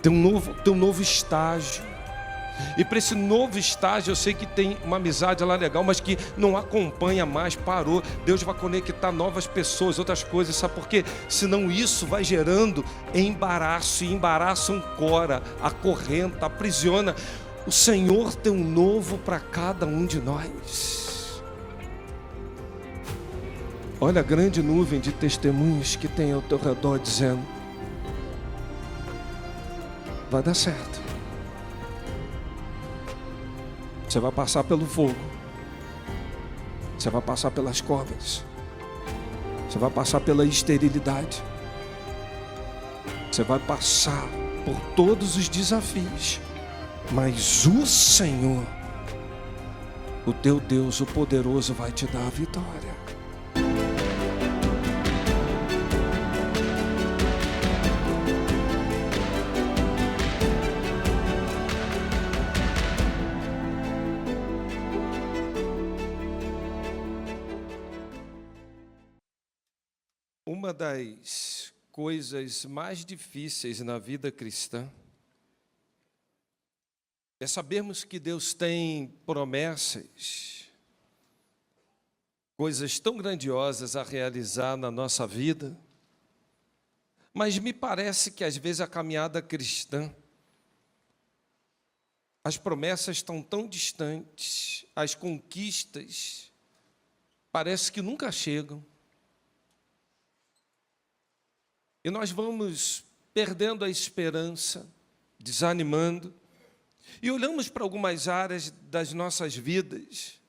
Tem um novo estágio. E para esse novo estágio, eu sei que tem uma amizade lá legal, mas que não acompanha mais, parou. Deus vai conectar novas pessoas, outras coisas, sabe por quê? Senão isso vai gerando embaraço, e embaraço ancora, acorrenta, aprisiona. O Senhor tem um novo para cada um de nós. Olha a grande nuvem de testemunhos que tem ao teu redor dizendo: vai dar certo. Você vai passar pelo fogo. Você vai passar pelas covas. Você vai passar pela esterilidade. Você vai passar por todos os desafios. Mas o Senhor, o teu Deus, o poderoso, vai te dar a vitória. Uma das coisas mais difíceis na vida cristã é sabermos que Deus tem promessas, coisas tão grandiosas a realizar na nossa vida, mas me parece que às vezes a caminhada cristã, as promessas estão tão distantes, as conquistas parece que nunca chegam. E nós vamos perdendo a esperança, desanimando, e olhamos para algumas áreas das nossas vidas,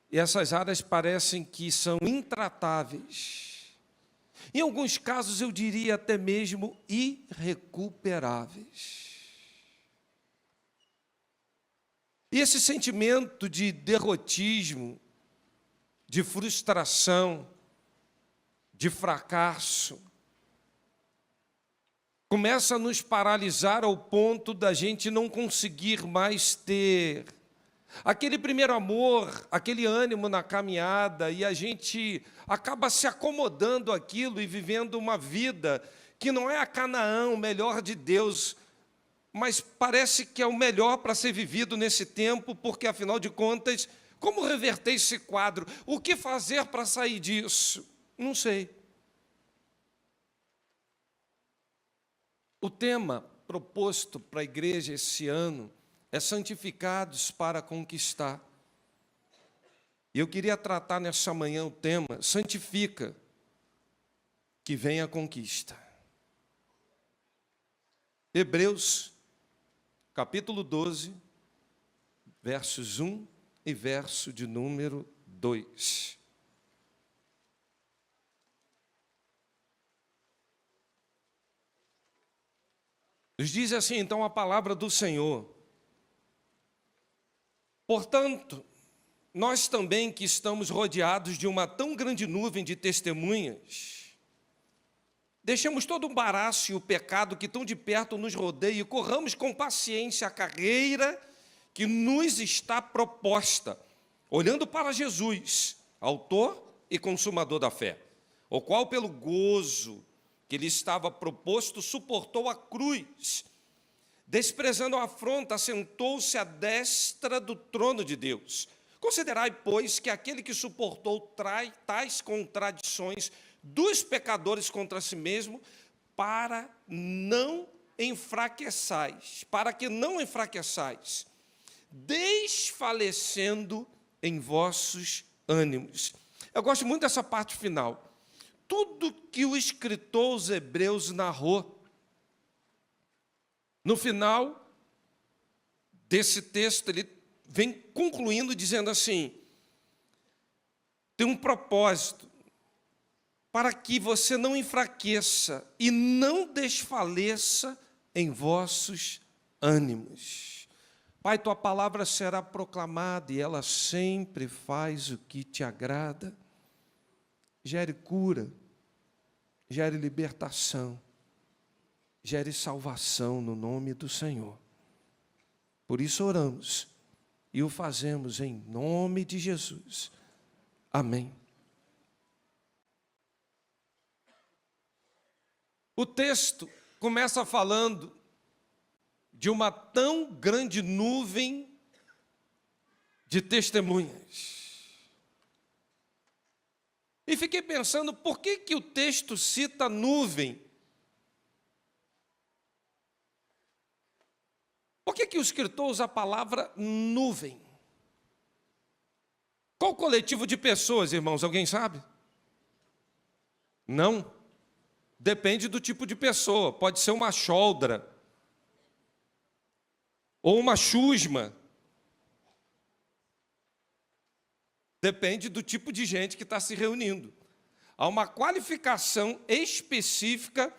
e essas áreas parecem que são intratáveis. Em alguns casos, eu diria até mesmo irrecuperáveis. E esse sentimento de derrotismo, de frustração, de fracasso, começa a nos paralisar ao ponto da gente não conseguir mais ter aquele primeiro amor, aquele ânimo na caminhada, e a gente acaba se acomodando àquilo e vivendo uma vida que não é a Canaã, o melhor de Deus, mas parece que é o melhor para ser vivido nesse tempo, porque, afinal de contas, como reverter esse quadro? O que fazer para sair disso? Não sei. O tema proposto para a igreja esse ano é santificados para conquistar. E eu queria tratar nessa manhã o tema santifica, que vem a conquista. Hebreus, capítulo 12, versos 1 e verso de número 2. Nos diz assim, então, a palavra do Senhor: portanto, nós também que estamos rodeados de uma tão grande nuvem de testemunhas, deixemos todo o embaraço e o pecado que tão de perto nos rodeia e corramos com paciência a carreira que nos está proposta, olhando para Jesus, autor e consumador da fé, o qual pelo gozo que lhe estava proposto, suportou a cruz, desprezando a afronta, assentou-se à destra do trono de Deus. Considerai, pois, que aquele que suportou tais contradições dos pecadores contra si mesmo, para que não enfraqueçais, desfalecendo em vossos ânimos. Eu gosto muito dessa parte final. Tudo que o escritor aos Hebreus narrou, no final desse texto, ele vem concluindo dizendo assim: tem um propósito, para que você não enfraqueça e não desfaleça em vossos ânimos. Pai, tua palavra será proclamada e ela sempre faz o que te agrada. Gere cura, gere libertação, gere salvação no nome do Senhor. Por isso oramos e o fazemos em nome de Jesus. Amém. O texto começa falando de uma tão grande nuvem de testemunhas. E fiquei pensando, por que o texto cita nuvem? Por que o escritor usa a palavra nuvem? Qual coletivo de pessoas, irmãos? Alguém sabe? Não. Depende do tipo de pessoa. Pode ser uma choldra, ou uma chusma. Depende do tipo de gente que está se reunindo. Há uma qualificação específica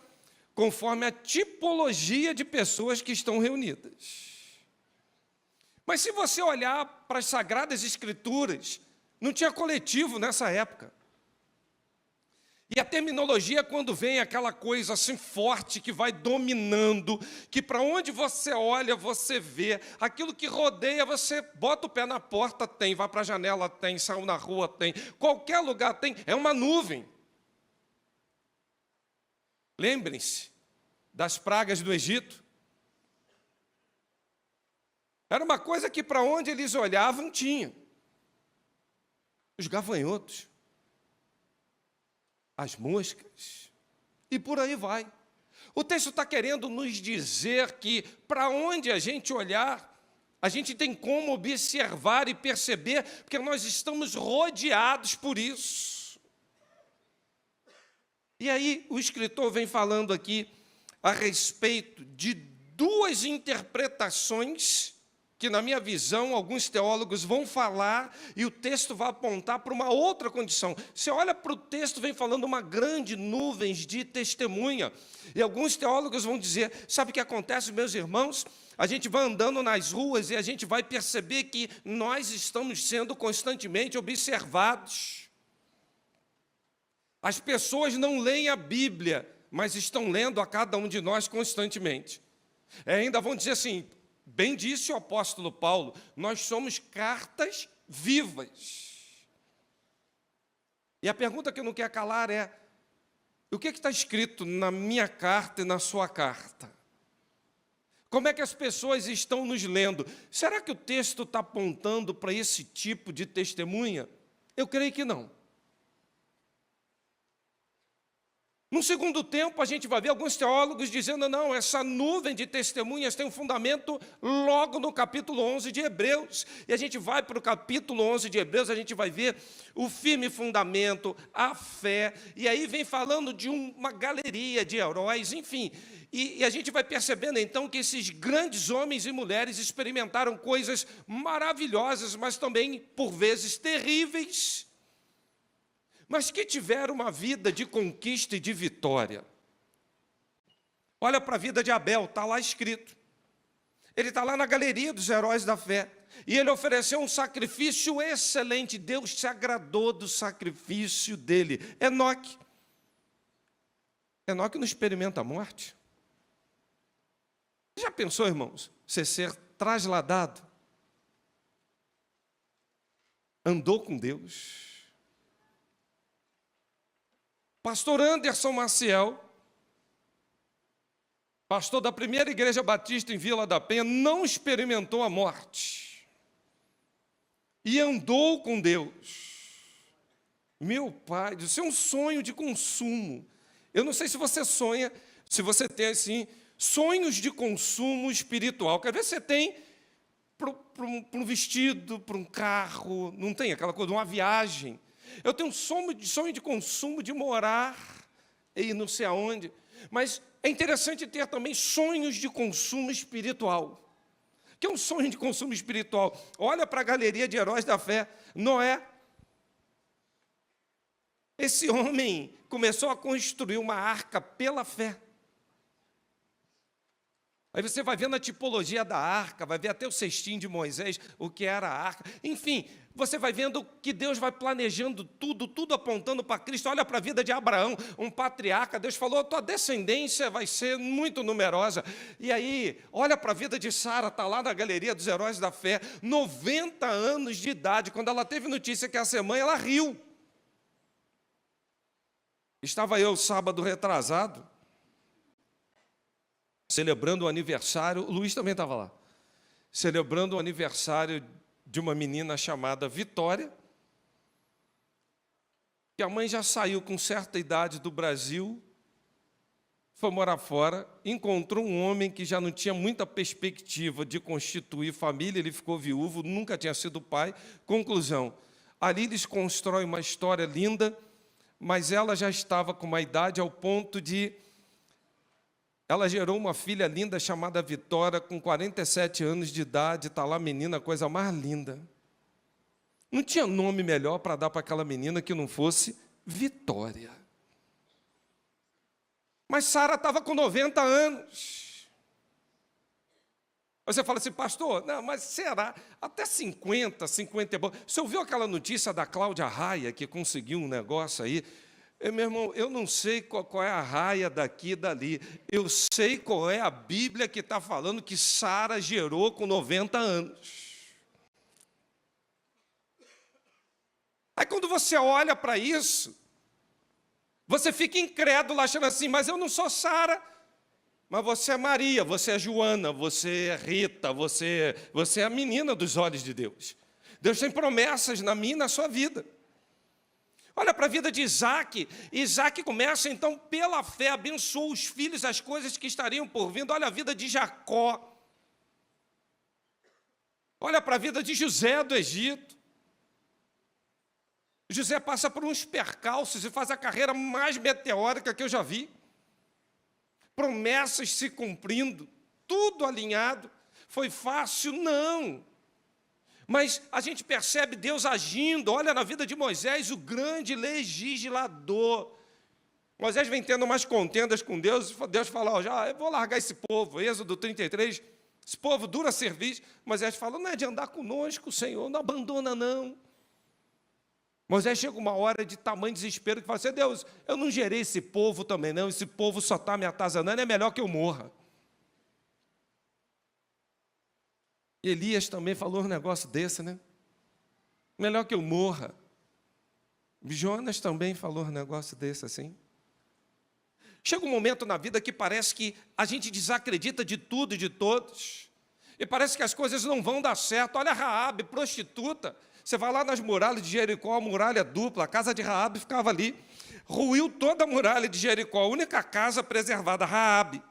conforme a tipologia de pessoas que estão reunidas. Mas se você olhar para as Sagradas Escrituras, não tinha coletivo nessa época. E a terminologia, quando vem aquela coisa assim forte, que vai dominando, que para onde você olha, você vê, aquilo que rodeia, você bota o pé na porta, tem, vai para a janela, tem, sai na rua, tem, qualquer lugar tem, é uma nuvem. Lembrem-se das pragas do Egito. Era uma coisa que para onde eles olhavam tinha. Os gafanhotos, as moscas, e por aí vai. O texto está querendo nos dizer que para onde a gente olhar, a gente tem como observar e perceber, porque nós estamos rodeados por isso. E aí o escritor vem falando aqui a respeito de duas interpretações que, na minha visão, alguns teólogos vão falar e o texto vai apontar para uma outra condição. Você olha para o texto, vem falando uma grande nuvem de testemunha. E alguns teólogos vão dizer, sabe o que acontece, meus irmãos? A gente vai andando nas ruas e a gente vai perceber que nós estamos sendo constantemente observados. As pessoas não leem a Bíblia, mas estão lendo a cada um de nós constantemente. Ainda vão dizer assim, bem disse o apóstolo Paulo, nós somos cartas vivas. E a pergunta que eu não quero calar é, o que está escrito na minha carta e na sua carta? Como é que as pessoas estão nos lendo? Será que o texto está apontando para esse tipo de testemunha? Eu creio que não. No segundo tempo, a gente vai ver alguns teólogos dizendo, não, essa nuvem de testemunhas tem um fundamento logo no capítulo 11 de Hebreus. E a gente vai para o capítulo 11 de Hebreus, a gente vai ver o firme fundamento, a fé, e aí vem falando de uma galeria de heróis, enfim. E a gente vai percebendo, então, que esses grandes homens e mulheres experimentaram coisas maravilhosas, mas também, por vezes, terríveis, mas que tiveram uma vida de conquista e de vitória. Olha para a vida de Abel, está lá escrito. Ele está lá na galeria dos heróis da fé. E ele ofereceu um sacrifício excelente. Deus se agradou do sacrifício dele. Enoque. Enoque não experimenta a morte. Já pensou, irmãos, você ser trasladado? Andou com Deus. Pastor Anderson Maciel, pastor da primeira igreja batista em Vila da Penha, não experimentou a morte e andou com Deus. Meu pai, isso é um sonho de consumo. Eu não sei se você sonha, se você tem assim, sonhos de consumo espiritual. Quer ver se você tem para um vestido, para um carro, não tem aquela coisa, uma viagem. Eu tenho um sonho de consumo, de morar e não sei aonde. Mas é interessante ter também sonhos de consumo espiritual. O que é um sonho de consumo espiritual? Olha para a galeria de heróis da fé. Noé. Esse homem começou a construir uma arca pela fé. Aí você vai vendo a tipologia da arca, vai ver até o cestinho de Moisés, o que era a arca. Enfim, você vai vendo que Deus vai planejando tudo apontando para Cristo. Olha para a vida de Abraão, um patriarca. Deus falou, tua descendência vai ser muito numerosa. E aí, olha para a vida de Sara, está lá na galeria dos heróis da fé, 90 anos de idade. Quando ela teve notícia que ia ser mãe, ela riu. Estava eu sábado retrasado, celebrando o aniversário, o Luiz também estava lá, celebrando o aniversário de uma menina chamada Vitória, que a mãe já saiu com certa idade do Brasil, foi morar fora, encontrou um homem que já não tinha muita perspectiva de constituir família, ele ficou viúvo, nunca tinha sido pai. Conclusão, ali eles constroem uma história linda, mas ela já estava com uma idade ao ponto de... Ela gerou uma filha linda chamada Vitória, com 47 anos de idade, está lá a menina, a coisa mais linda. Não tinha nome melhor para dar para aquela menina que não fosse Vitória. Mas Sara estava com 90 anos. Você fala assim, pastor, não, mas será? Até 50 é bom. Você ouviu aquela notícia da Cláudia Raia, que conseguiu um negócio aí? Meu irmão, eu não sei qual é a raia daqui e dali. Eu sei qual é a Bíblia que está falando que Sara gerou com 90 anos. Aí quando você olha para isso, você fica incrédulo, achando assim, mas eu não sou Sara, mas você é Maria, você é Joana, você é Rita, você é a menina dos olhos de Deus. Deus tem promessas na minha e na sua vida. Olha para a vida de Isaac. Isaac começa, então, pela fé, abençoou os filhos, as coisas que estariam por vir. Olha a vida de Jacó. Olha para a vida de José do Egito. José passa por uns percalços e faz a carreira mais meteórica que eu já vi. Promessas se cumprindo, tudo alinhado. Foi fácil? Não. Mas a gente percebe Deus agindo. Olha na vida de Moisés, o grande legislador. Moisés vem tendo umas contendas com Deus. Deus fala, eu vou largar esse povo. Êxodo 33, esse povo dura serviço. Moisés fala, não é de andar conosco, Senhor, não abandona não. Moisés chega uma hora de tamanho desespero que fala assim, Deus, eu não gerei esse povo também não, esse povo só está me atazanando, é melhor que eu morra. Elias também falou um negócio desse, né? Melhor que eu morra. Jonas também falou um negócio desse assim. Chega um momento na vida que parece que a gente desacredita de tudo e de todos. E parece que as coisas não vão dar certo. Olha Raabe, prostituta. Você vai lá nas muralhas de Jericó, a muralha dupla, a casa de Raabe ficava ali. Ruiu toda a muralha de Jericó, a única casa preservada, Raabe.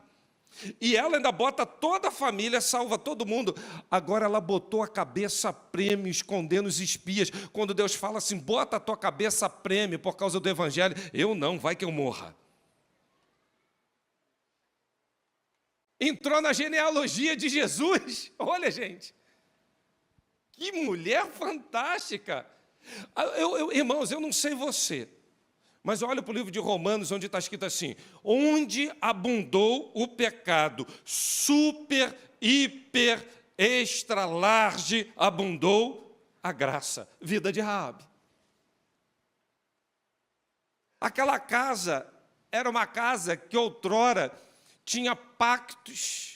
E ela ainda bota toda a família, salva todo mundo. Agora ela botou a cabeça a prêmio, escondendo os espias. Quando Deus fala assim, bota a tua cabeça a prêmio por causa do evangelho. Eu não, vai que eu morra. Entrou na genealogia de Jesus. Olha, gente. Que mulher fantástica. Irmãos, eu não sei você, mas olha para o livro de Romanos, onde está escrito assim, onde abundou o pecado, super, hiper, extra, large, abundou a graça. Vida de Raabe. Aquela casa era uma casa que outrora tinha pactos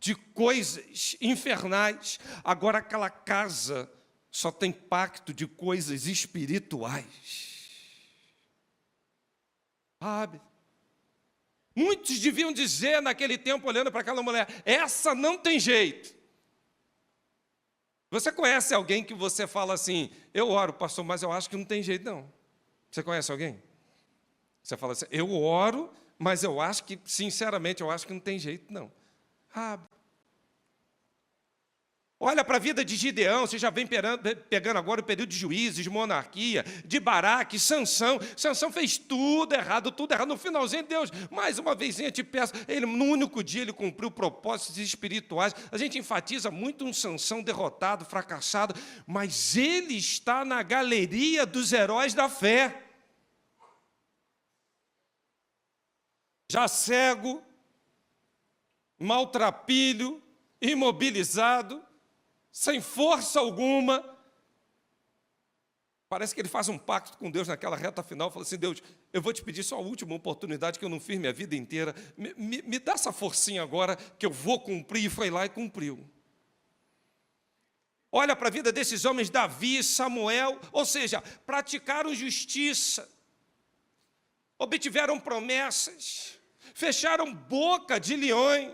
de coisas infernais. Agora aquela casa só tem pacto de coisas espirituais. Sabe? Muitos deviam dizer naquele tempo, olhando para aquela mulher, essa não tem jeito. Você conhece alguém que você fala assim, eu oro, pastor, mas eu acho que não tem jeito não. Você conhece alguém? Você fala assim, eu oro, mas eu acho que, sinceramente, eu acho que não tem jeito não. Olha para a vida de Gideão, você já vem pegando agora o período de juízes, de monarquia, de Baraque, Sansão. Sansão fez tudo errado. No finalzinho, Deus, mais uma vezinha te peço. Ele, no único dia, ele cumpriu propósitos espirituais. A gente enfatiza muito um Sansão derrotado, fracassado, mas ele está na galeria dos heróis da fé. Já cego, maltrapilho, imobilizado, sem força alguma. Parece que ele faz um pacto com Deus naquela reta final, fala assim, Deus, eu vou te pedir só a última oportunidade que eu não fiz minha vida inteira, me dá essa forcinha agora que eu vou cumprir, e foi lá e cumpriu. Olha para a vida desses homens, Davi, Samuel, ou seja, praticaram justiça, obtiveram promessas, fecharam boca de leões.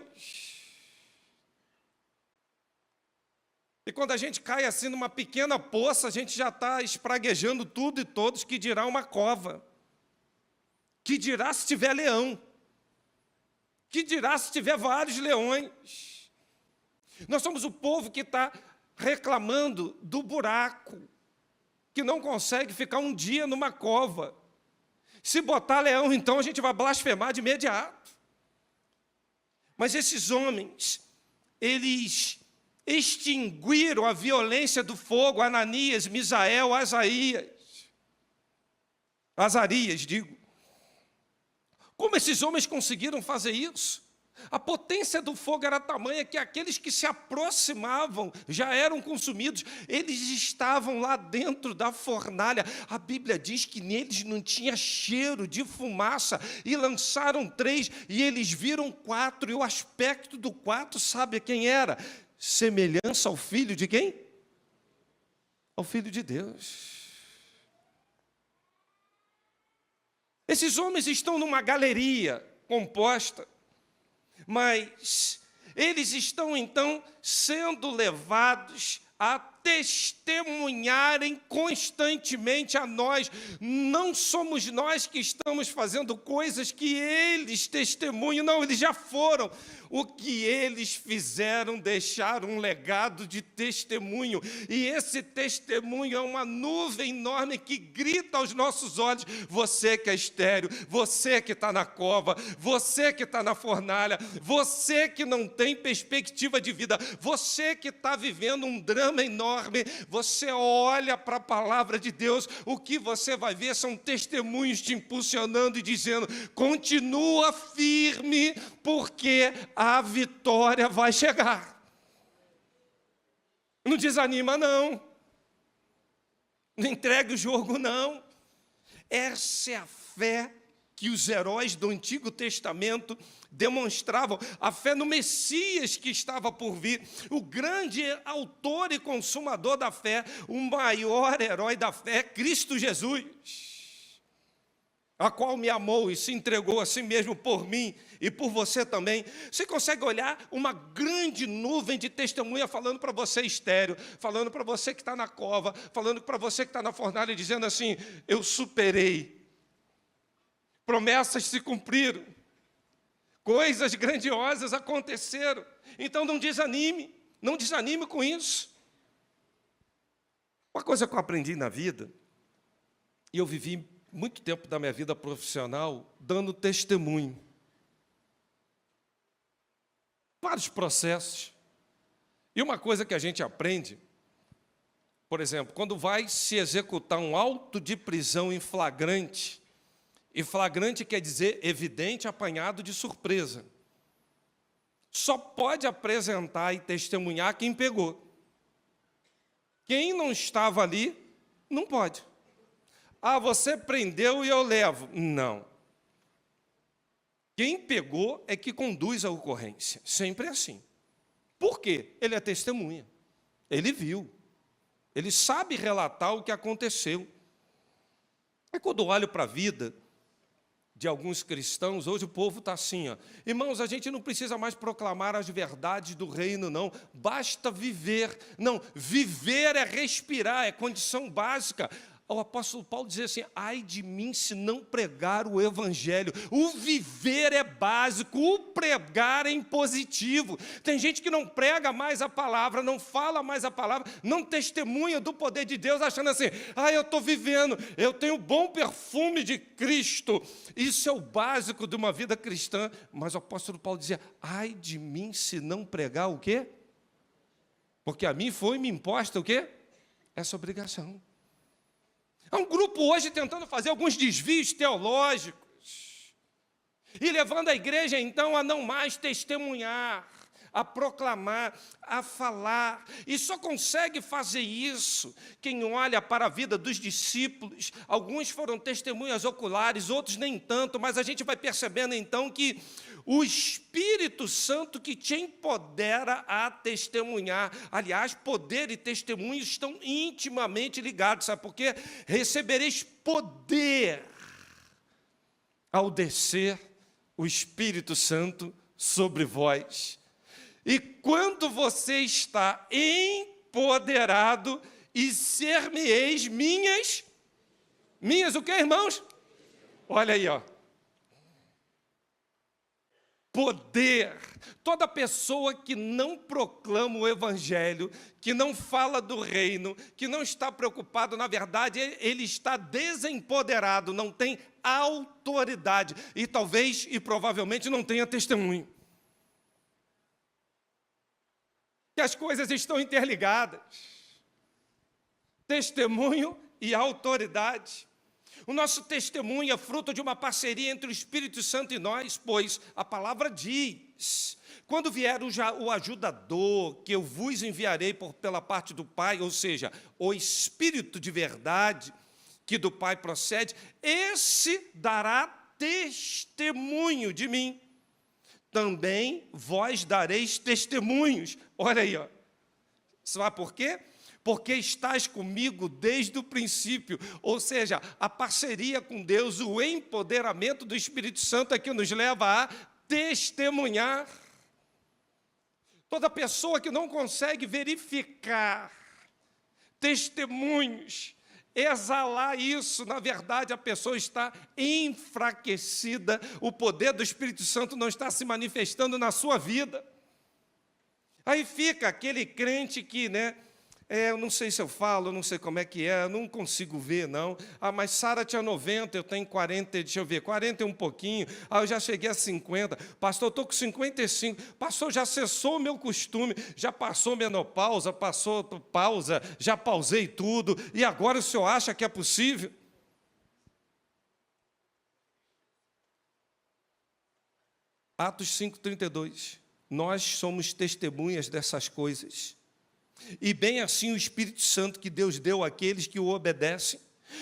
E quando a gente cai assim numa pequena poça, a gente já está espraguejando tudo e todos, que dirá uma cova. Que dirá se tiver leão. Que dirá se tiver vários leões. Nós somos o povo que está reclamando do buraco, que não consegue ficar um dia numa cova. Se botar leão, então, a gente vai blasfemar de imediato. Mas esses homens, eles extinguiram a violência do fogo, Ananias, Misael, Azarias, digo. Como esses homens conseguiram fazer isso? A potência do fogo era tamanha que aqueles que se aproximavam já eram consumidos. Eles estavam lá dentro da fornalha. A Bíblia diz que neles não tinha cheiro de fumaça. E lançaram 3, e eles viram 4. E o aspecto do 4, sabe quem era? Semelhança ao filho de quem? Ao Filho de Deus. Esses homens estão numa galeria composta, mas eles estão, então, sendo levados a testemunharem constantemente a nós. Não somos nós que estamos fazendo coisas que eles testemunham, não, eles já foram. O que eles fizeram, deixaram um legado de testemunho, e esse testemunho é uma nuvem enorme que grita aos nossos olhos: você que é estéril, você que está na cova, você que está na fornalha, você que não tem perspectiva de vida, você que está vivendo um drama enorme, você olha para a palavra de Deus, o que você vai ver são testemunhos te impulsionando e dizendo: continua firme, porque a vitória vai chegar. Não desanima, não. Não entregue o jogo, não. Essa é a fé que os heróis do Antigo Testamento demonstravam, a fé no Messias que estava por vir, o grande autor e consumador da fé, o maior herói da fé, Cristo Jesus, a qual me amou e se entregou a si mesmo por mim e por você também. Você consegue olhar uma grande nuvem de testemunha falando para você estéril, falando para você que está na cova, falando para você que está na fornalha, dizendo assim: eu superei, promessas se cumpriram, coisas grandiosas aconteceram. Então não desanime com isso. Uma coisa que eu aprendi na vida, e eu vivi muito tempo da minha vida profissional dando testemunho. Vários processos. E uma coisa que a gente aprende, por exemplo, quando vai se executar um auto de prisão em flagrante, e flagrante quer dizer evidente, apanhado de surpresa, só pode apresentar e testemunhar quem pegou. Quem não estava ali, não pode. Ah, você prendeu e eu levo. Não. Quem pegou é que conduz a ocorrência. Sempre assim. Por quê? Ele é testemunha. Ele viu. Ele sabe relatar o que aconteceu. É quando eu olho para a vida de alguns cristãos, hoje o povo está assim, ó: irmãos, a gente não precisa mais proclamar as verdades do reino, não. Basta viver. Não, viver é respirar, é condição básica. O apóstolo Paulo dizia assim: ai de mim se não pregar o evangelho. O viver é básico, o pregar é impositivo. Tem gente que não prega mais a palavra, não fala mais a palavra, não testemunha do poder de Deus, achando assim: eu estou vivendo, eu tenho o bom perfume de Cristo. Isso é o básico de uma vida cristã. Mas o apóstolo Paulo dizia: ai de mim se não pregar o quê? Porque a mim foi-me imposta o quê? Essa obrigação. Há um grupo hoje tentando fazer alguns desvios teológicos e levando a igreja, então, a não mais testemunhar, a proclamar, a falar. E só consegue fazer isso quem olha para a vida dos discípulos. Alguns foram testemunhas oculares, outros nem tanto, mas a gente vai percebendo, então, que o Espírito Santo que te empodera a testemunhar. Aliás, poder e testemunho estão intimamente ligados. Sabe por quê? Recebereis poder ao descer o Espírito Santo sobre vós. E quando você está empoderado, e ser-me-eis minhas o quê, irmãos? Olha aí, ó. Poder. Toda pessoa que não proclama o evangelho, que não fala do reino, que não está preocupado, na verdade, ele está desempoderado, não tem autoridade e talvez e provavelmente não tenha testemunho. Que as coisas estão interligadas. Testemunho e autoridade. O nosso testemunho é fruto de uma parceria entre o Espírito Santo e nós, pois a palavra diz: quando vier o ajudador, que eu vos enviarei pela parte do Pai, ou seja, o Espírito de verdade, que do Pai procede, esse dará testemunho de mim. Também vós dareis testemunhos. Olha aí, ó. Sabe por quê? Porque estás comigo desde o princípio. Ou seja, a parceria com Deus, o empoderamento do Espírito Santo é que nos leva a testemunhar. Toda pessoa que não consegue verificar testemunhos, exalar isso, na verdade, a pessoa está enfraquecida, o poder do Espírito Santo não está se manifestando na sua vida. Aí fica aquele crente que, eu não sei se eu falo, eu não sei como é que é, eu não consigo ver, não. Mas Sara tinha 90, eu tenho 40, deixa eu ver, 40 e um pouquinho. Eu já cheguei a 50. Pastor, eu estou com 55. Pastor, já cessou o meu costume, já passou menopausa, passou pausa, já pausei tudo. E agora o senhor acha que é possível? Atos 5:32. Nós somos testemunhas dessas coisas. E bem assim o Espírito Santo que Deus deu àqueles que o obedecem.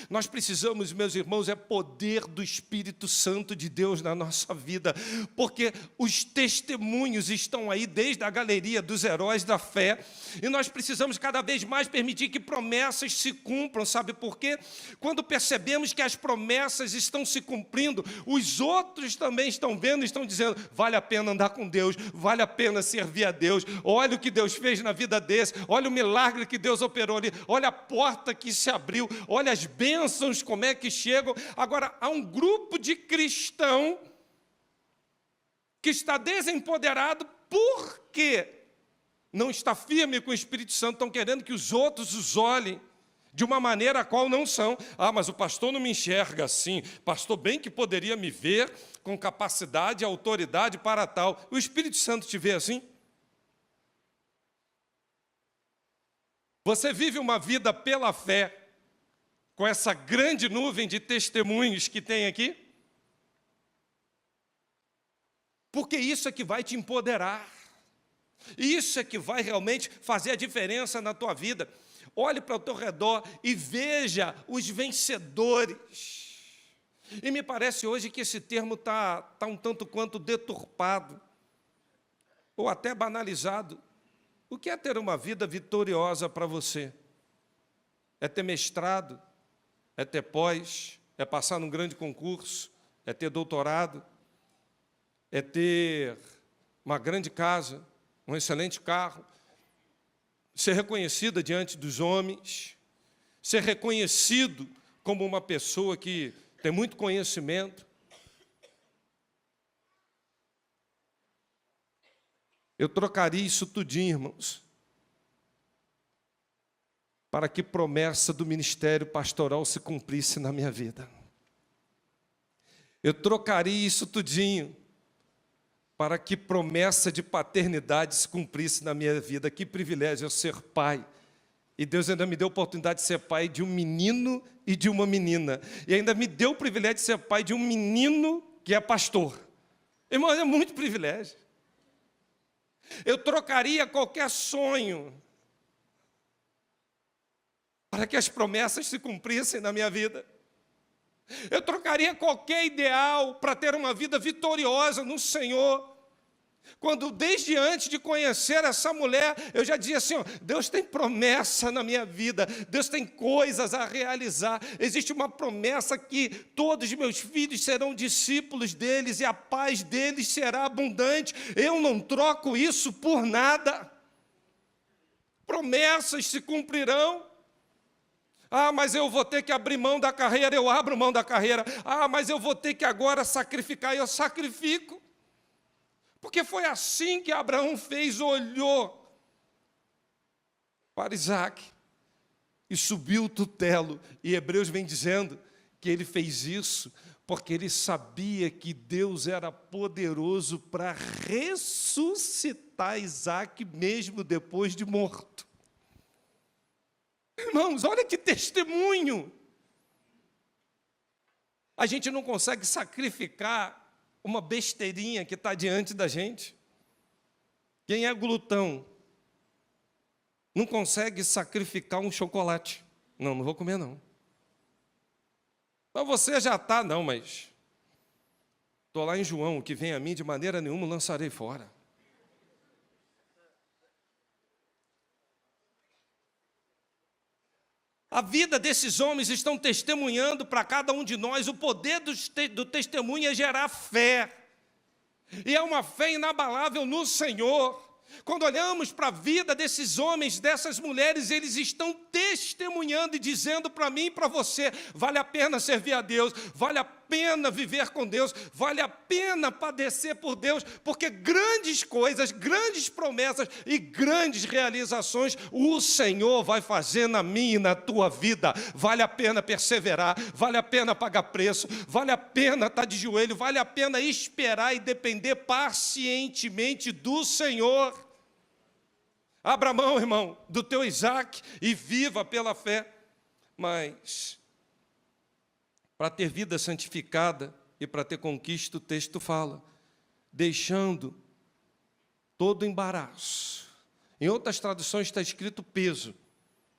Nós precisamos, meus irmãos, poder do Espírito Santo de Deus na nossa vida, porque os testemunhos estão aí desde a galeria dos heróis da fé, e nós precisamos cada vez mais permitir que promessas se cumpram, sabe por quê? Quando percebemos que as promessas estão se cumprindo, os outros também estão vendo e estão dizendo: vale a pena andar com Deus, vale a pena servir a Deus, olha o que Deus fez na vida desse, olha o milagre que Deus operou ali, olha a porta que se abriu, olha as bênçãos como é que chegam. Agora, há um grupo de cristão que está desempoderado porque não está firme com o Espírito Santo, estão querendo que os outros os olhem de uma maneira a qual não são. Mas o pastor não me enxerga assim, pastor bem que poderia me ver com capacidade e autoridade para tal. O Espírito Santo te vê assim? Você vive uma vida pela fé, com essa grande nuvem de testemunhos que tem aqui? Porque isso é que vai te empoderar. Isso é que vai realmente fazer a diferença na tua vida. Olhe para o teu redor e veja os vencedores. E me parece hoje que esse termo está um tanto quanto deturpado, ou até banalizado. O que é ter uma vida vitoriosa para você? É ter mestrado? É ter pós, é passar num grande concurso, é ter doutorado, é ter uma grande casa, um excelente carro, ser reconhecida diante dos homens, ser reconhecido como uma pessoa que tem muito conhecimento. Eu trocaria isso tudinho, irmãos, para que promessa do ministério pastoral se cumprisse na minha vida. Eu trocaria isso tudinho para que promessa de paternidade se cumprisse na minha vida. Que privilégio eu ser pai. E Deus ainda me deu a oportunidade de ser pai de um menino e de uma menina. E ainda me deu o privilégio de ser pai de um menino que é pastor. Irmão, é muito privilégio. Eu trocaria qualquer sonho para que as promessas se cumprissem na minha vida. Eu trocaria qualquer ideal para ter uma vida vitoriosa no Senhor. Quando desde antes de conhecer essa mulher, eu já dizia assim, ó, Deus tem promessa na minha vida, Deus tem coisas a realizar, existe uma promessa que todos os meus filhos serão discípulos deles e a paz deles será abundante, eu não troco isso por nada, promessas se cumprirão. Ah, mas eu vou ter que abrir mão da carreira, eu abro mão da carreira. Ah, mas eu vou ter que agora sacrificar, eu sacrifico. Porque foi assim que Abraão fez, olhou para Isaac e subiu o tutelo. E Hebreus vem dizendo que ele fez isso porque ele sabia que Deus era poderoso para ressuscitar Isaac mesmo depois de morto. Irmãos, olha que testemunho! A gente não consegue sacrificar uma besteirinha que está diante da gente. Quem é glutão não consegue sacrificar um chocolate. Não, não vou comer, não. Mas você já está, não, mas estou lá em João, o que vem a mim de maneira nenhuma lançarei fora. A vida desses homens estão testemunhando para cada um de nós. O poder do testemunho é gerar fé. E é uma fé inabalável no Senhor. Quando olhamos para a vida desses homens, dessas mulheres, eles estão testemunhando e dizendo para mim e para você, vale a pena servir a Deus, vale a pena viver com Deus, vale a pena padecer por Deus, porque grandes coisas, grandes promessas e grandes realizações o Senhor vai fazer na minha e na tua vida. Vale a pena perseverar, vale a pena pagar preço, vale a pena estar de joelho, vale a pena esperar e depender pacientemente do Senhor. Abra a mão, irmão, do teu Isaac e viva pela fé. Mas, para ter vida santificada e para ter conquista, o texto fala, deixando todo embaraço. Em outras traduções está escrito peso.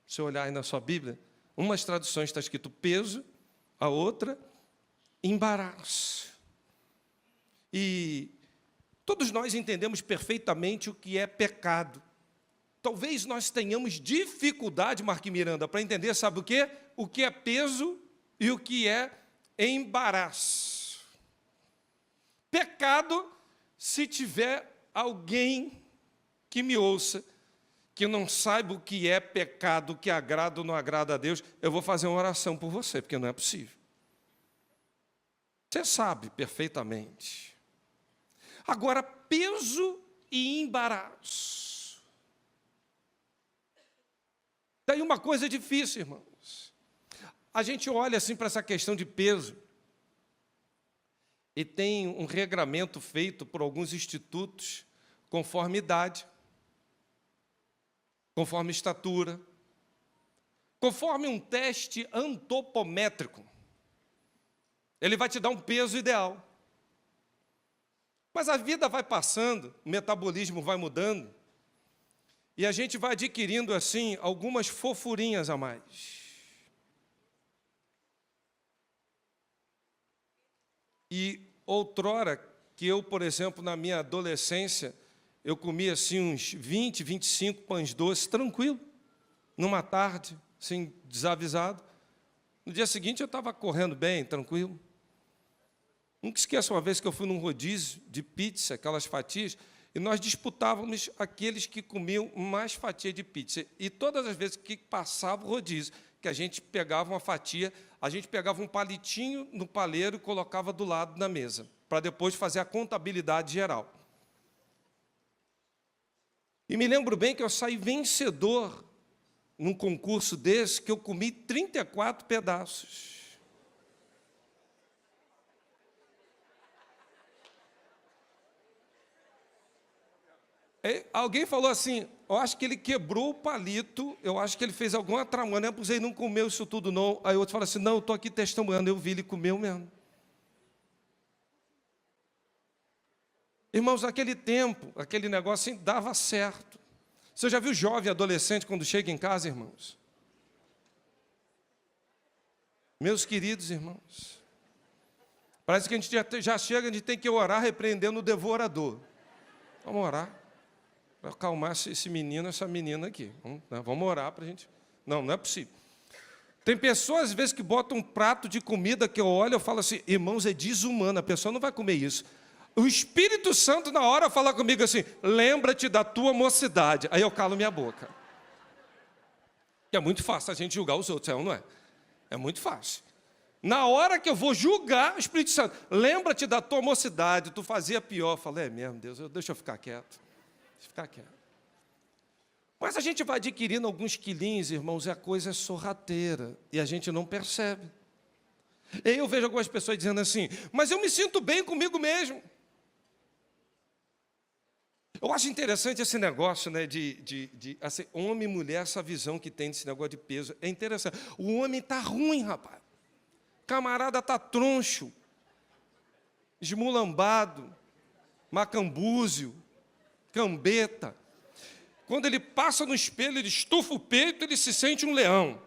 Se olhar aí na sua Bíblia, umas traduções está escrito peso, a outra, embaraço. E todos nós entendemos perfeitamente o que é pecado. Talvez nós tenhamos dificuldade, Marquinhos Miranda, para entender, sabe o quê? O que é peso e o que é embaraço. Pecado, se tiver alguém que me ouça, que não saiba o que é pecado, o que agrada ou não agrada a Deus, eu vou fazer uma oração por você, porque não é possível. Você sabe perfeitamente. Agora, peso e embaraço. Daí uma coisa difícil, irmãos. A gente olha assim para essa questão de peso e tem um regramento feito por alguns institutos conforme idade, conforme estatura, conforme um teste antropométrico. Ele vai te dar um peso ideal. Mas a vida vai passando, o metabolismo vai mudando, e a gente vai adquirindo, assim, algumas fofurinhas a mais. E outrora, que eu, por exemplo, na minha adolescência, eu comia, assim, uns 20, 25 pães doces, tranquilo, numa tarde, assim, desavisado. No dia seguinte, eu estava correndo bem, tranquilo. Nunca esqueço uma vez que eu fui num rodízio de pizza, aquelas fatias, e nós disputávamos aqueles que comiam mais fatia de pizza. E todas as vezes que passava o rodízio, que a gente pegava uma fatia, a gente pegava um palitinho no paleiro e colocava do lado da mesa, para depois fazer a contabilidade geral. E me lembro bem que eu saí vencedor num concurso desse, que eu comi 34 pedaços. Alguém falou assim, eu acho que ele quebrou o palito, eu acho que ele fez alguma tramóia, pois ele não comeu isso tudo não. Aí outro fala assim, não, eu estou aqui testemunhando, eu vi, ele comeu mesmo. Irmãos, naquele tempo, aquele negócio assim, dava certo. Você já viu jovem adolescente quando chega em casa, irmãos? Meus queridos irmãos, parece que a gente já chega, a gente tem que orar repreendendo o devorador. Vamos orar para acalmar esse menino, essa menina aqui. Vamos orar para a gente. Não é possível. Tem pessoas, às vezes, que botam um prato de comida que eu olho e falo assim, irmãos, é desumano, a pessoa não vai comer isso. O Espírito Santo, na hora, fala comigo assim, lembra-te da tua mocidade. Aí eu calo minha boca. E é muito fácil a gente julgar os outros, não é? É muito fácil. Na hora que eu vou julgar, o Espírito Santo, lembra-te da tua mocidade, tu fazia pior. Eu falo, é mesmo, Deus, deixa eu ficar quieto. Deixa eu ficar quieto. Mas a gente vai adquirindo alguns quilinhos, irmãos, e a coisa é sorrateira, e a gente não percebe. E aí eu vejo algumas pessoas dizendo assim, mas eu me sinto bem comigo mesmo. Eu acho interessante esse negócio, né, assim, homem e mulher, essa visão que tem desse negócio de peso. É interessante. O homem está ruim, rapaz. Camarada está troncho, esmulambado, macambúzio, cambeta. Quando ele passa no espelho, ele estufa o peito, ele se sente um leão.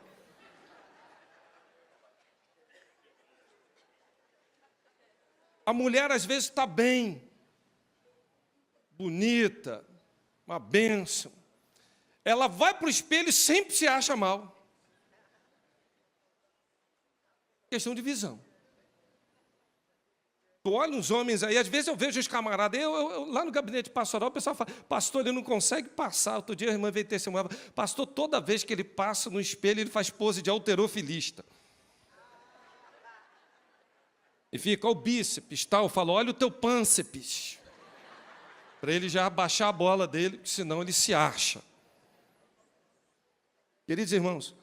A mulher, às vezes, está bem, bonita, uma bênção. Ela vai para o espelho e sempre se acha mal. Questão de visão. Tu olha uns homens aí, às vezes eu vejo os camaradas, lá no gabinete pastoral, o pessoal fala, pastor, ele não consegue passar. Outro dia a irmã veio testemunhar, pastor, toda vez que ele passa no espelho, ele faz pose de halterofilista. E fica, ó, o bíceps, tal, eu falo, olha o teu pânceps. Para ele já abaixar a bola dele, porque senão ele se acha. Queridos irmãos,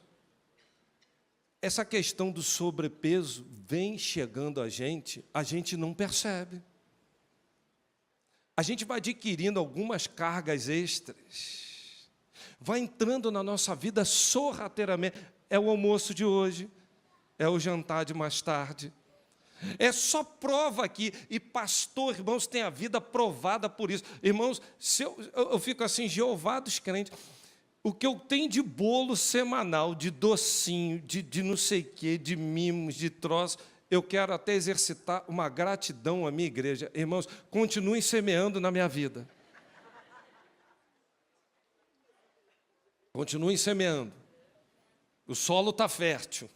essa questão do sobrepeso vem chegando a gente não percebe. A gente vai adquirindo algumas cargas extras, vai entrando na nossa vida sorrateiramente. É o almoço de hoje, é o jantar de mais tarde. É só prova aqui, e pastor, irmãos, tem a vida provada por isso. Irmãos, se eu fico assim, Jeová dos crentes, o que eu tenho de bolo semanal, de docinho, de não sei o quê, de mimos, de troços, eu quero até exercitar uma gratidão à minha igreja. Irmãos, continuem semeando na minha vida. Continuem semeando. O solo está fértil.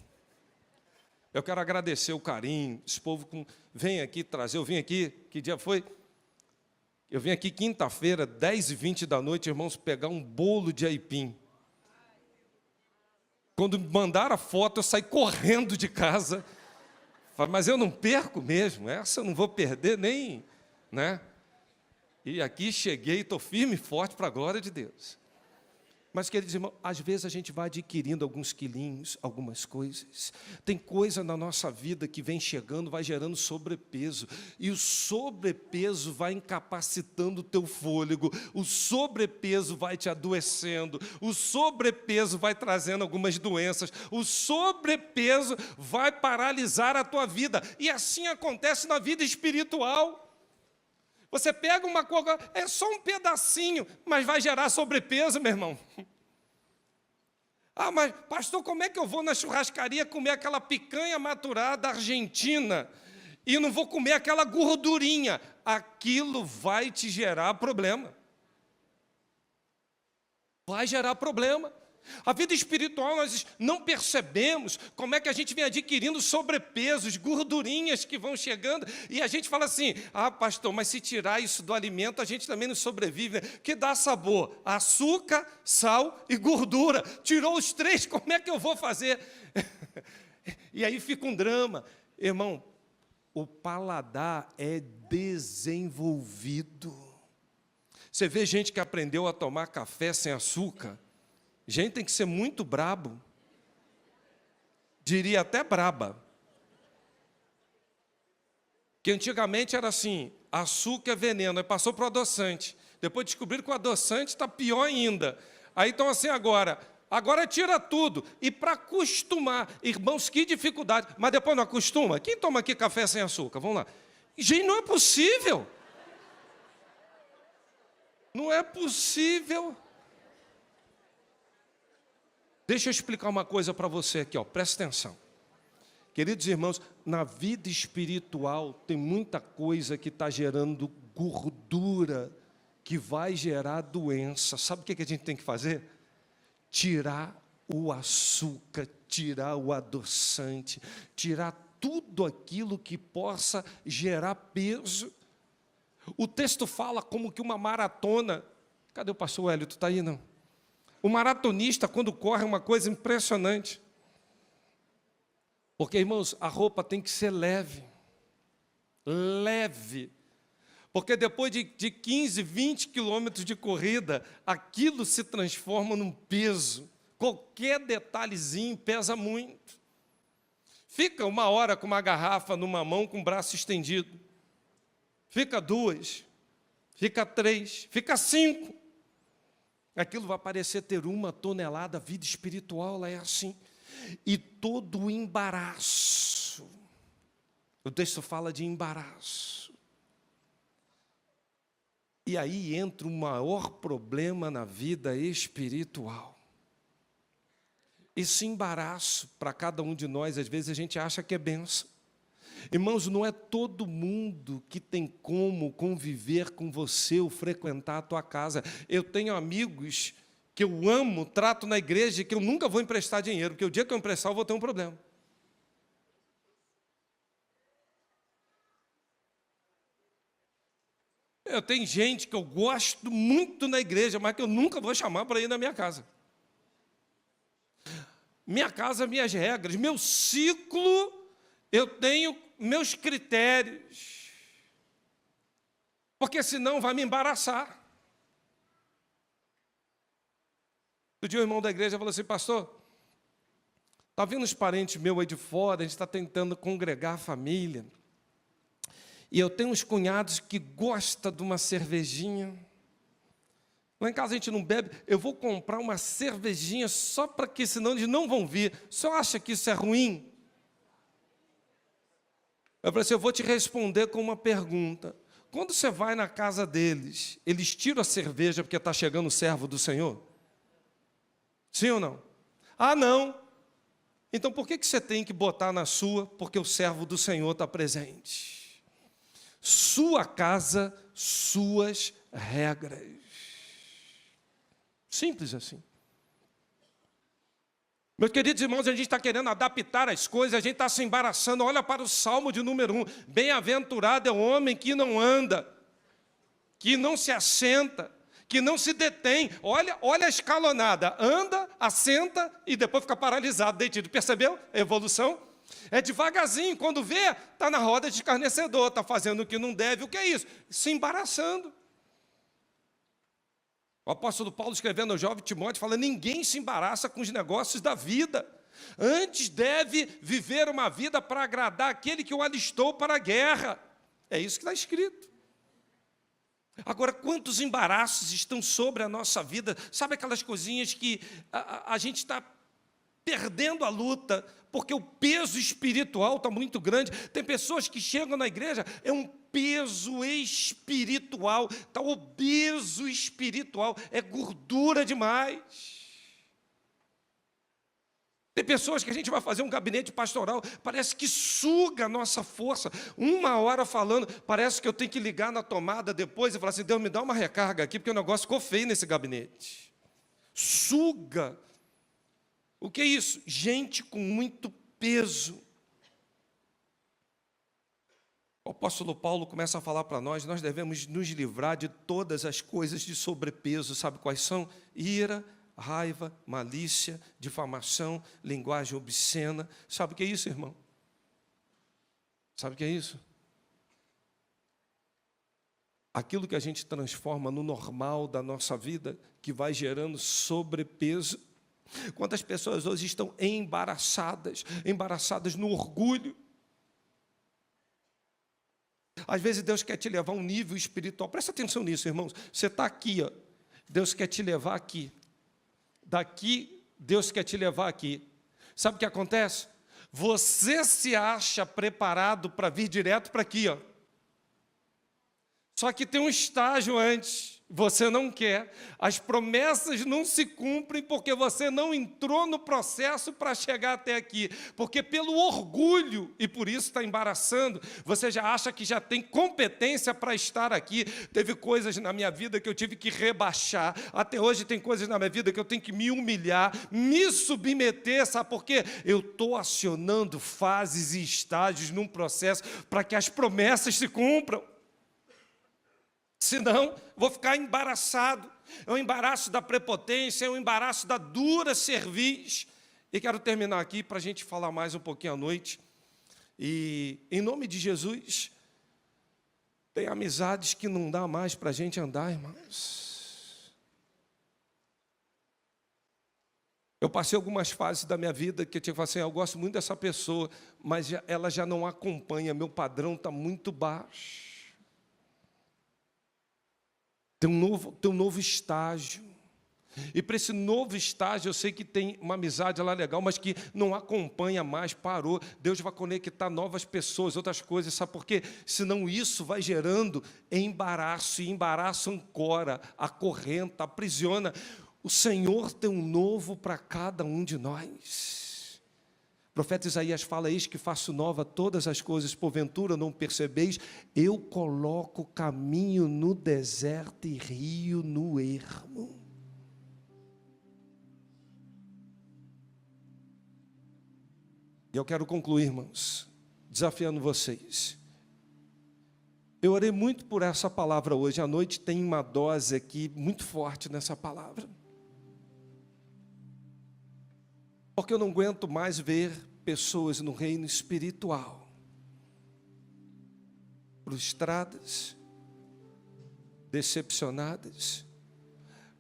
Eu quero agradecer o carinho, esse povo vem aqui trazer, eu vim aqui, que dia foi? Eu vim aqui quinta-feira, 10h20 da noite, irmãos, pegar um bolo de aipim. Quando me mandaram a foto, eu saí correndo de casa. Falei, mas eu não perco mesmo, essa eu não vou perder nem, né? E aqui cheguei, estou firme e forte para a glória de Deus. Mas, queridos irmãos, às vezes a gente vai adquirindo alguns quilinhos, algumas coisas. Tem coisa na nossa vida que vem chegando, vai gerando sobrepeso. E o sobrepeso vai incapacitando o teu fôlego. O sobrepeso vai te adoecendo. O sobrepeso vai trazendo algumas doenças. O sobrepeso vai paralisar a tua vida. E assim acontece na vida espiritual. Você pega uma coisa, é só um pedacinho, mas vai gerar sobrepeso, meu irmão. Ah, mas, pastor, como é que eu vou na churrascaria comer aquela picanha maturada argentina e não vou comer aquela gordurinha? Aquilo vai te gerar problema. Vai gerar problema. A vida espiritual, nós não percebemos como é que a gente vem adquirindo sobrepesos, gordurinhas que vão chegando, e a gente fala assim, ah, pastor, mas se tirar isso do alimento, a gente também não sobrevive, né? Que dá sabor, açúcar, sal e gordura. Tirou os três, como é que eu vou fazer? E aí fica um drama. Irmão, o paladar é desenvolvido. Você vê gente que aprendeu a tomar café sem açúcar. Gente, tem que ser muito brabo, diria até braba. Que antigamente era assim, açúcar é veneno, aí passou para o adoçante. Depois descobriram que o adoçante está pior ainda. Aí então assim agora tira tudo. E para acostumar, irmãos, que dificuldade. Mas depois não acostuma? Quem toma aqui café sem açúcar? Vamos lá. Gente, não é possível. Não é possível. Deixa eu explicar uma coisa para você aqui, ó, presta atenção. Queridos irmãos, na vida espiritual tem muita coisa que está gerando gordura, que vai gerar doença. Sabe o que a gente tem que fazer? Tirar o açúcar, tirar o adoçante, tirar tudo aquilo que possa gerar peso. O texto fala como que uma maratona. Cadê o pastor Hélio? Tu está aí, não? O maratonista, quando corre, é uma coisa impressionante. Porque, irmãos, a roupa tem que ser leve. Leve. Porque depois de 15, 20 quilômetros de corrida, aquilo se transforma num peso. Qualquer detalhezinho pesa muito. Fica 1 hora com uma garrafa numa mão com o braço estendido. Fica 2, fica 3, fica 5. Aquilo vai parecer ter 1 tonelada. A vida espiritual ela é assim. E todo o embaraço. O texto fala de embaraço. E aí entra o maior problema na vida espiritual. Esse embaraço, para cada um de nós, às vezes a gente acha que é bênção. Irmãos, não é todo mundo que tem como conviver com você ou frequentar a tua casa. Eu tenho amigos que eu amo, trato na igreja, que eu nunca vou emprestar dinheiro, porque o dia que eu emprestar eu vou ter um problema. Eu tenho gente que eu gosto muito na igreja, mas que eu nunca vou chamar para ir na minha casa. Minha casa, minhas regras, meu ciclo, eu tenho meus critérios. Porque senão vai me embaraçar. Um dia o irmão da igreja falou assim: pastor, está vindo uns parentes meus aí de fora, a gente está tentando congregar a família. E eu tenho uns cunhados que gostam de uma cervejinha. Lá em casa a gente não bebe, eu vou comprar uma cervejinha só para que, senão eles não vão vir. O senhor acha que isso é ruim? Eu falei assim: eu vou te responder com uma pergunta. Quando você vai na casa deles, eles tiram a cerveja porque está chegando o servo do Senhor? Sim ou não? Ah, não. Então por que você tem que botar na sua? Porque o servo do Senhor está presente. Sua casa, suas regras. Simples assim. Meus queridos irmãos, a gente está querendo adaptar as coisas, a gente está se embaraçando. Olha para o Salmo de número 1. Bem-aventurado é o homem que não anda, que não se assenta, que não se detém. Olha a escalonada. Anda, assenta e depois fica paralisado, detido. Percebeu a evolução? É devagarzinho. Quando vê, está na roda de escarnecedor, está fazendo o que não deve. O que é isso? Se embaraçando. O apóstolo Paulo, escrevendo ao jovem Timóteo, fala: ninguém se embaraça com os negócios da vida. Antes deve viver uma vida para agradar aquele que o alistou para a guerra. É isso que está escrito. Agora, quantos embaraços estão sobre a nossa vida? Sabe aquelas coisinhas que a gente está perdendo a luta, porque o peso espiritual está muito grande. Tem pessoas que chegam na igreja, é um peso espiritual, está obeso espiritual, é gordura demais. Tem pessoas que a gente vai fazer um gabinete pastoral, parece que suga a nossa força. 1 hora falando, parece que eu tenho que ligar na tomada depois e falar assim: Deus, me dá uma recarga aqui, porque o negócio ficou feio nesse gabinete. Suga. O que é isso? Gente com muito peso. O apóstolo Paulo começa a falar para nós devemos nos livrar de todas as coisas de sobrepeso. Sabe quais são? Ira, raiva, malícia, difamação, linguagem obscena. Sabe o que é isso, irmão? Sabe o que é isso? Aquilo que a gente transforma no normal da nossa vida, que vai gerando sobrepeso. Quantas pessoas hoje estão embaraçadas no orgulho? Às vezes Deus quer te levar a um nível espiritual. Presta atenção nisso, irmãos. Você está aqui, ó. Deus quer te levar aqui. Daqui, Deus quer te levar aqui. Sabe o que acontece? Você se acha preparado para vir direto para aqui, ó. Só que tem um estágio antes. Você não quer, as promessas não se cumprem porque você não entrou no processo para chegar até aqui. Porque pelo orgulho, e por isso está embaraçando, você já acha que já tem competência para estar aqui. Teve coisas na minha vida que eu tive que rebaixar. Até hoje tem coisas na minha vida que eu tenho que me humilhar, me submeter, sabe por quê? Eu estou acionando fases e estágios num processo para que as promessas se cumpram. Senão, vou ficar embaraçado. É o embaraço da prepotência, é o embaraço da dura cerviz. E quero terminar aqui para a gente falar mais um pouquinho à noite. E, em nome de Jesus, tem amizades que não dá mais para a gente andar, irmãos. Eu passei algumas fases da minha vida que eu tinha que falar assim, eu gosto muito dessa pessoa, mas ela já não acompanha, meu padrão está muito baixo. Tem um novo estágio. E para esse novo estágio, eu sei que tem uma amizade lá legal, mas que não acompanha mais, parou. Deus vai conectar novas pessoas, outras coisas, sabe por quê? Senão isso vai gerando embaraço, e embaraço ancora, acorrenta, aprisiona. O Senhor tem um novo para cada um de nós. O profeta Isaías fala, eis que faço nova todas as coisas, porventura não percebeis, eu coloco caminho no deserto e rio no ermo. E eu quero concluir, irmãos, desafiando vocês. Eu orei muito por essa palavra hoje, à noite tem uma dose aqui muito forte nessa palavra. Porque eu não aguento mais ver pessoas no reino espiritual frustradas, decepcionadas,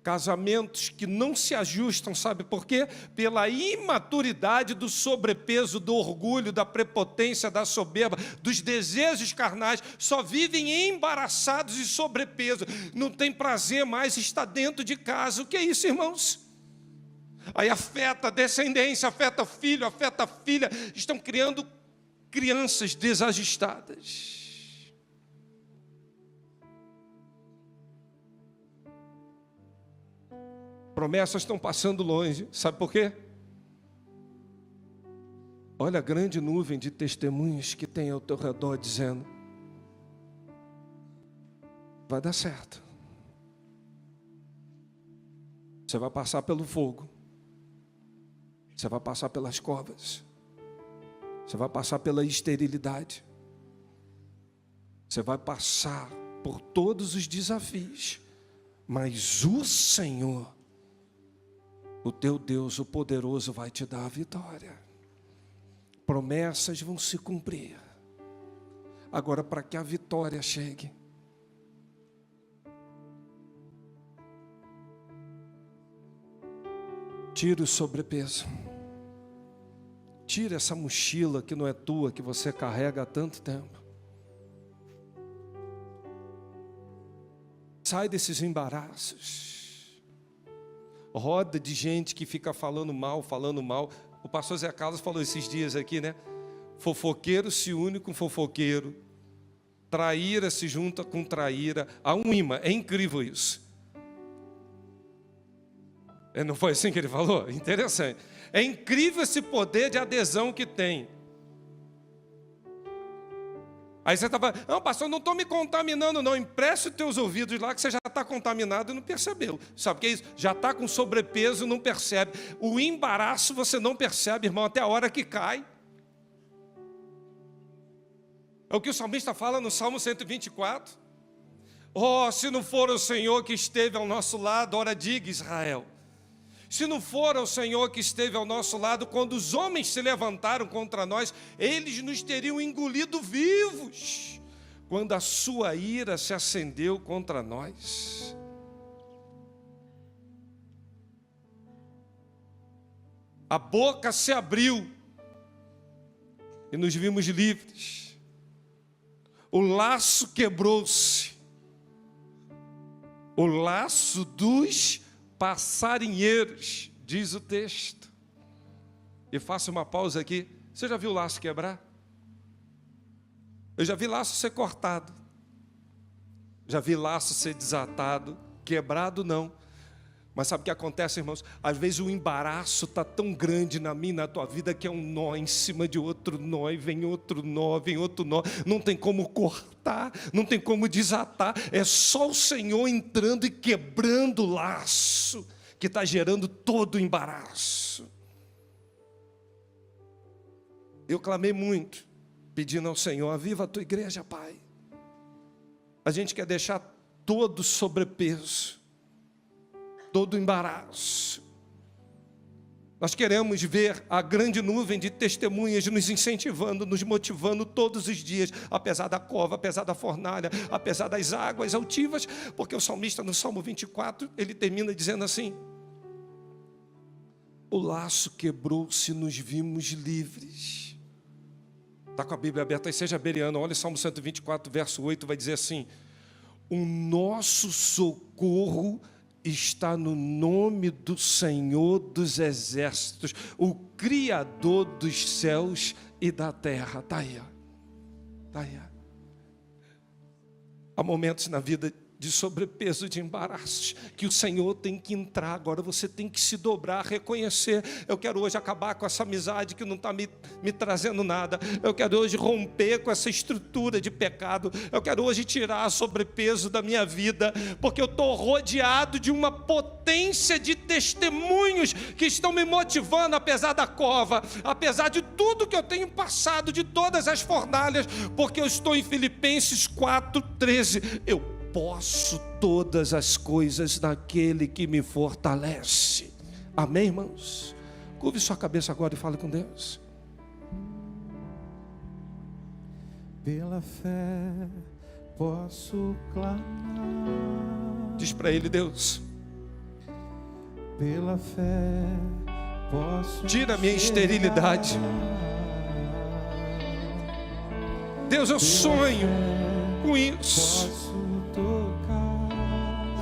casamentos que não se ajustam, sabe por quê? Pela imaturidade do sobrepeso, do orgulho, da prepotência, da soberba, dos desejos carnais, só vivem embaraçados e sobrepeso, não tem prazer mais estar dentro de casa. O que é isso, irmãos? Aí afeta a descendência, afeta o filho, afeta a filha. Estão criando crianças desajustadas. Promessas estão passando longe. Sabe por quê? Olha a grande nuvem de testemunhos que tem ao teu redor dizendo, vai dar certo. Você vai passar pelo fogo. Você vai passar pelas covas. Você vai passar pela esterilidade. Você vai passar por todos os desafios. Mas o Senhor, o teu Deus, o poderoso, vai te dar a vitória. Promessas vão se cumprir. Agora, para que a vitória chegue, tira o sobrepeso. Tira essa mochila que não é tua, que você carrega há tanto tempo. Sai desses embaraços. Roda de gente que fica falando mal, falando mal. O pastor Zé Carlos falou esses dias aqui, né? Fofoqueiro se une com fofoqueiro. Traíra se junta com traíra. Há um imã, é incrível isso. Não foi assim que ele falou? Interessante. É incrível esse poder de adesão que tem. Aí você está falando, não, pastor, não estou me contaminando, não. Empreste os teus ouvidos lá que você já está contaminado e não percebeu. Sabe o que é isso? Já está com sobrepeso e não percebe. O embaraço você não percebe, irmão, até a hora que cai. É o que o salmista fala no Salmo 124. Oh, se não for o Senhor que esteve ao nosso lado, ora diga Israel. Se não for o Senhor que esteve ao nosso lado, quando os homens se levantaram contra nós, eles nos teriam engolido vivos, quando a sua ira se acendeu contra nós. A boca se abriu e nos vimos livres. O laço quebrou-se. O laço dos passarinheiros, diz o texto. E faço uma pausa aqui. Você já viu o laço quebrar? Eu já vi laço ser cortado. Já vi laço ser desatado, quebrado não. Mas sabe o que acontece, irmãos? Às vezes o embaraço está tão grande na minha e na tua vida que é um nó em cima de outro nó, e vem outro nó, vem outro nó. Não tem como cortar, não tem como desatar. É só o Senhor entrando e quebrando o laço que está gerando todo o embaraço. Eu clamei muito, pedindo ao Senhor: aviva a tua igreja, Pai. A gente quer deixar todo o sobrepeso, todo o embaraço. Nós queremos ver a grande nuvem de testemunhas nos incentivando, nos motivando todos os dias, apesar da cova, apesar da fornalha, apesar das águas altivas, porque o salmista no Salmo 24, ele termina dizendo assim: o laço quebrou-se, nos vimos livres. Está com a Bíblia aberta aí, seja bereano, olha o Salmo 124, verso 8, vai dizer assim: o nosso socorro está no nome do Senhor dos exércitos, o Criador dos céus e da terra. Está aí, ó. Está aí, ó. Há momentos na vida de sobrepeso, de embaraços, que o Senhor tem que entrar. Agora você tem que se dobrar, reconhecer: eu quero hoje acabar com essa amizade que não está me trazendo nada. Eu quero hoje romper com essa estrutura de pecado. Eu quero hoje tirar sobrepeso da minha vida, porque eu estou rodeado de uma potência de testemunhos que estão me motivando, apesar da cova, apesar de tudo que eu tenho passado, de todas as fornalhas, porque eu estou em Filipenses 4:13. Eu posso todas as coisas naquele que me fortalece. Amém, irmãos? Curve sua cabeça agora e fale com Deus. Pela fé posso clamar. Diz para Ele: Deus, pela fé posso tira a minha esterilidade. Deus, eu sonho com isso.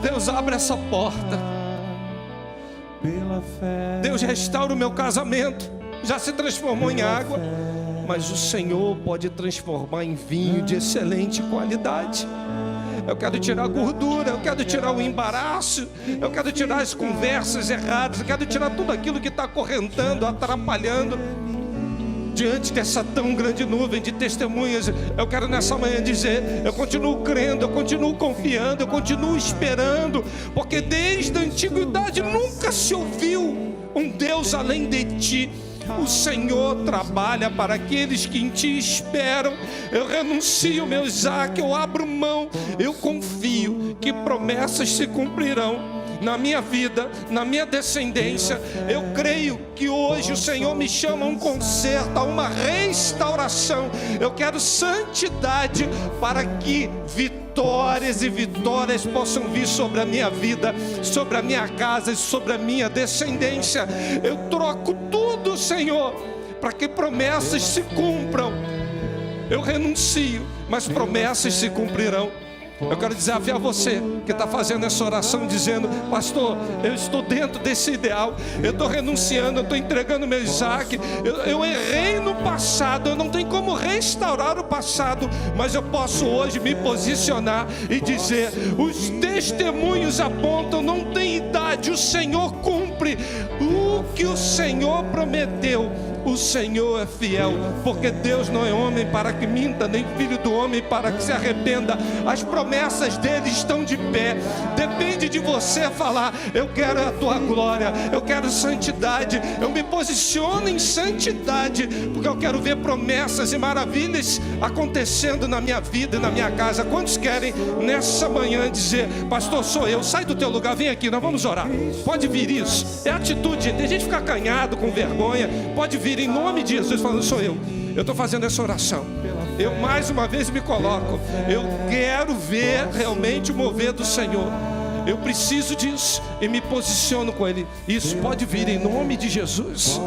Deus, abre essa porta. Deus, restaura o meu casamento. Já se transformou em água, mas o Senhor pode transformar em vinho de excelente qualidade. Eu quero tirar a gordura, eu quero tirar o embaraço, eu quero tirar as conversas erradas, eu quero tirar tudo aquilo que está acorrentando, atrapalhando. Diante dessa tão grande nuvem de testemunhas, eu quero nessa manhã dizer: eu continuo crendo, eu continuo confiando, eu continuo esperando, porque desde a antiguidade nunca se ouviu um Deus além de ti. O Senhor trabalha para aqueles que em ti esperam. Eu renuncio meu Isaac, eu abro mão, eu confio que promessas se cumprirão na minha vida, na minha descendência. Eu creio que hoje o Senhor me chama a um conserto, a uma restauração. Eu quero santidade para que vitórias e vitórias possam vir sobre a minha vida, sobre a minha casa e sobre a minha descendência. Eu troco tudo, Senhor, para que promessas se cumpram. Eu renuncio, mas promessas se cumprirão. Eu quero desafiar você que está fazendo essa oração dizendo: pastor, eu estou dentro desse ideal, eu estou renunciando, eu estou entregando meu Isaac, eu errei no passado, eu não tenho como restaurar o passado, mas eu posso hoje me posicionar e dizer: os testemunhos apontam, não tem idade, o Senhor cumpre o que o Senhor prometeu. O Senhor é fiel, porque Deus não é homem para que minta, nem filho do homem para que se arrependa. As promessas dele estão de pé. Depende de você falar: eu quero a tua glória, eu quero santidade, eu me posiciono em santidade, porque eu quero ver promessas e maravilhas acontecendo na minha vida e na minha casa. Quantos querem nessa manhã dizer: pastor, sou eu? Sai do teu lugar, vem aqui, nós vamos orar. Pode vir isso, é atitude. Tem gente que fica acanhado, com vergonha. Pode vir em nome de Jesus, falando: sou eu. Eu estou fazendo essa oração. Eu mais uma vez me coloco. Eu quero ver realmente o mover do Senhor. Eu preciso disso e me posiciono com Ele. Isso pode vir em nome de Jesus.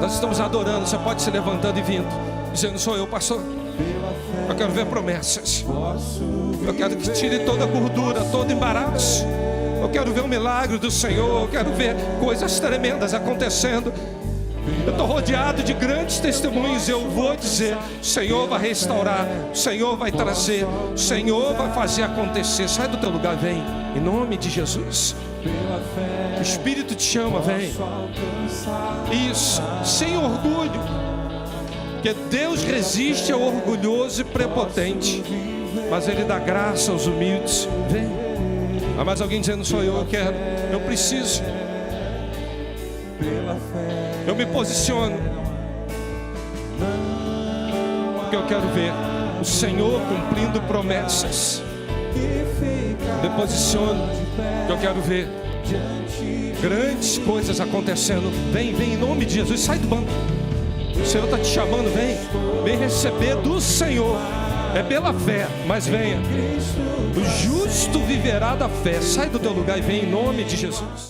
Nós estamos adorando. Você pode se levantando e vindo, dizendo: sou eu, pastor. Eu quero ver promessas. Eu quero que tire toda a gordura, todo embaraço. Eu quero ver o milagre do Senhor. Eu quero ver coisas tremendas acontecendo. Eu estou rodeado de grandes testemunhos. Eu vou dizer: o Senhor vai restaurar, o Senhor vai trazer, o Senhor vai fazer acontecer. Sai do teu lugar, vem, em nome de Jesus. O Espírito te chama, vem. Isso, sem orgulho, porque Deus resiste ao orgulhoso e prepotente, mas Ele dá graça aos humildes. Vem. Há mais alguém dizendo: sou eu quero, eu preciso. Eu me posiciono, porque eu quero ver o Senhor cumprindo promessas. Me posiciono, porque eu quero ver grandes coisas acontecendo. Vem, vem em nome de Jesus. Sai do banco. O Senhor está te chamando. Vem receber do Senhor. É pela fé, mas venha. O justo viverá da fé. Sai do teu lugar e vem em nome de Jesus.